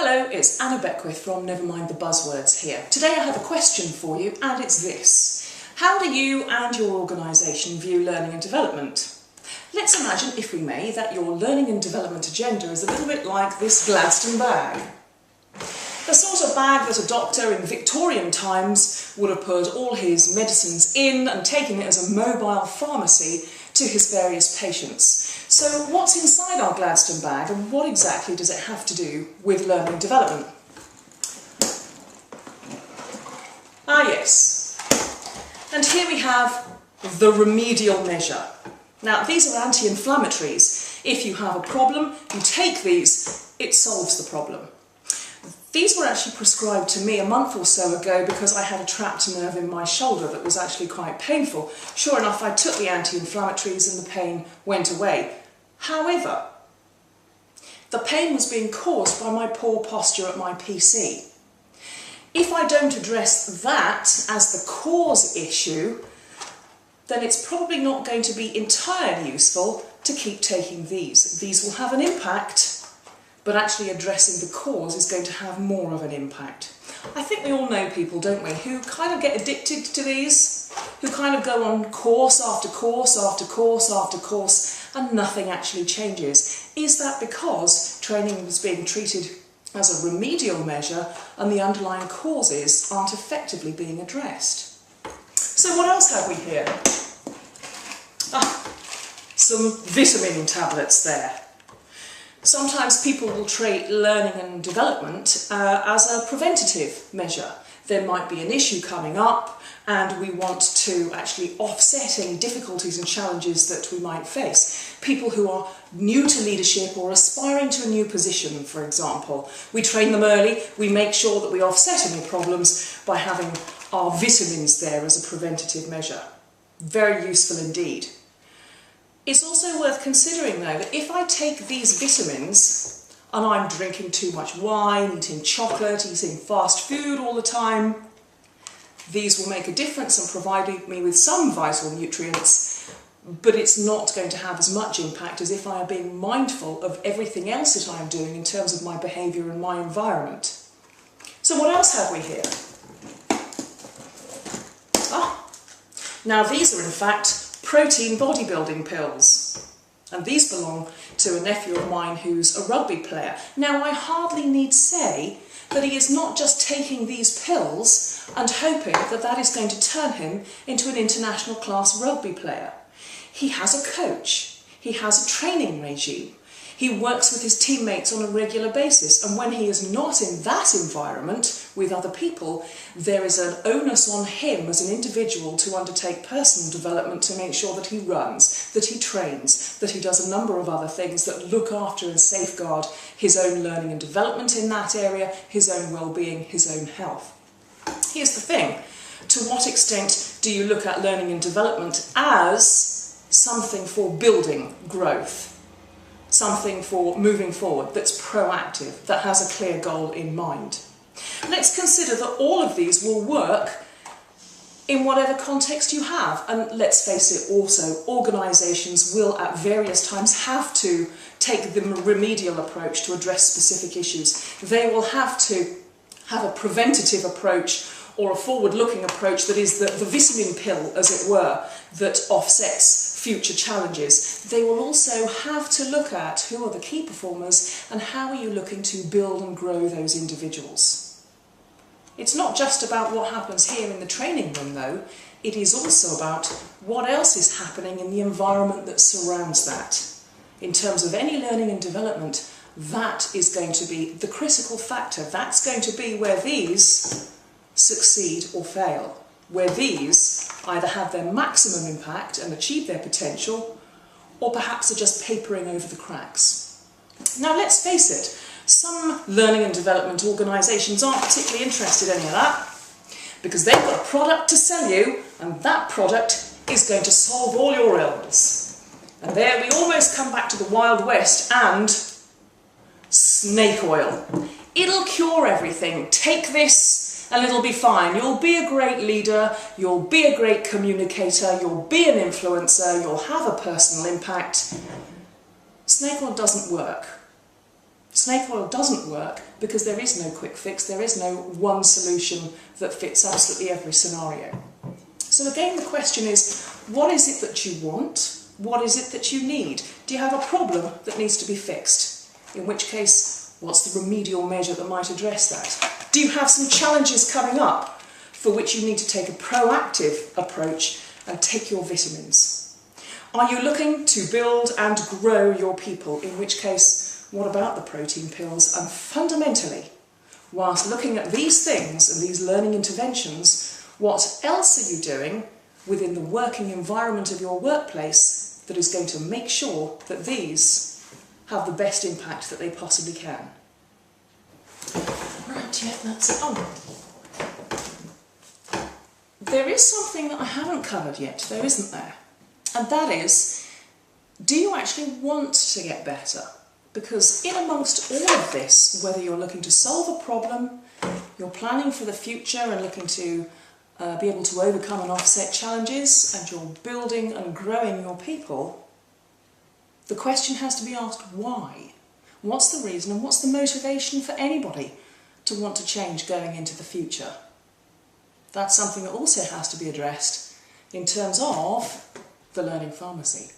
Hello, it's Anna Beckwith from Never Mind the Buzzwords here. Today I have a question for you, and it's this. How do you and your organisation view learning and development? Let's imagine, if we may, that your learning and development agenda is a little bit like this Gladstone bag. The sort of bag that a doctor in Victorian times would have put all his medicines in and taken it as a mobile pharmacy to his various patients. So what's inside our Gladstone bag, and what exactly does it have to do with learning and development? Ah yes, and here we have the remedial measure. Now these are anti-inflammatories. If you have a problem, you take these, it solves the problem. These were actually prescribed to me a month or so ago because I had a trapped nerve in my shoulder that was actually quite painful. Sure enough, I took the anti-inflammatories and the pain went away. However, the pain was being caused by my poor posture at my PC. If I don't address that as the cause issue, then it's probably not going to be entirely useful to keep taking these. These will have an impact, but actually addressing the cause is going to have more of an impact. I think we all know people, don't we, who kind of get addicted to these, who kind of go on course after course after course after course, and nothing actually changes. Is that because training was being treated as a remedial measure and the underlying causes aren't effectively being addressed? So what else have we here? Some vitamin tablets there. Sometimes people will treat learning and development as a preventative measure. There might be an issue coming up and we want to actually offset any difficulties and challenges that we might face. People who are new to leadership or aspiring to a new position, for example, we train them early, we make sure that we offset any problems by having our vitamins there as a preventative measure. Very useful indeed. It's also worth considering though that if I take these vitamins and I'm drinking too much wine, eating chocolate, eating fast food all the time, these will make a difference and provide me with some vital nutrients, but it's not going to have as much impact as if I am being mindful of everything else that I am doing in terms of my behaviour and my environment. So what else have we here? Now these are in fact protein bodybuilding pills, and these belong to a nephew of mine who's a rugby player. Now I hardly need say that he is not just taking these pills and hoping that that is going to turn him into an international class rugby player. He has a coach, he has a training regime, he works with his teammates on a regular basis, and when he is not in that environment with other people, there is an onus on him as an individual to undertake personal development to make sure that he runs, that he trains, that he does a number of other things that look after and safeguard his own learning and development in that area, his own well-being, his own health. Here's the thing, to what extent do you look at learning and development as something for building growth? Something for moving forward, that's proactive, that has a clear goal in mind. Let's consider that all of these will work in whatever context you have, and let's face it also, organisations will at various times have to take the remedial approach to address specific issues. They will have to have a preventative approach or a forward-looking approach that is the vitamin pill, as it were, that offsets future challenges. They will also have to look at who are the key performers and how are you looking to build and grow those individuals. It's not just about what happens here in the training room though, it is also about what else is happening in the environment that surrounds that. In terms of any learning and development, that is going to be the critical factor. That's going to be where these succeed or fail, where these either have their maximum impact and achieve their potential, or perhaps are just papering over the cracks. Now let's face it, some learning and development organisations aren't particularly interested in any of that, because they've got a product to sell you, and that product is going to solve all your ills. And there we almost come back to the Wild West and snake oil. It'll cure everything. Take this and it'll be fine. You'll be a great leader, you'll be a great communicator, you'll be an influencer, you'll have a personal impact. Snake oil doesn't work. Snake oil doesn't work because there is no quick fix, there is no one solution that fits absolutely every scenario. So again, the question is, what is it that you want? What is it that you need? Do you have a problem that needs to be fixed? In which case, what's the remedial measure that might address that? Do you have some challenges coming up for which you need to take a proactive approach and take your vitamins? Are you looking to build and grow your people? In which case, what about the protein pills? And fundamentally, whilst looking at these things and these learning interventions, what else are you doing within the working environment of your workplace that is going to make sure that these have the best impact that they possibly can? Right, yeah, that's it. Oh. There is something that I haven't covered yet, though, isn't there? And that is, do you actually want to get better? Because in amongst all of this, whether you're looking to solve a problem, you're planning for the future and looking to be able to overcome and offset challenges, and you're building and growing your people, the question has to be asked, why? What's the reason and what's the motivation for anybody to want to change going into the future? That's something that also has to be addressed in terms of the learning pharmacy.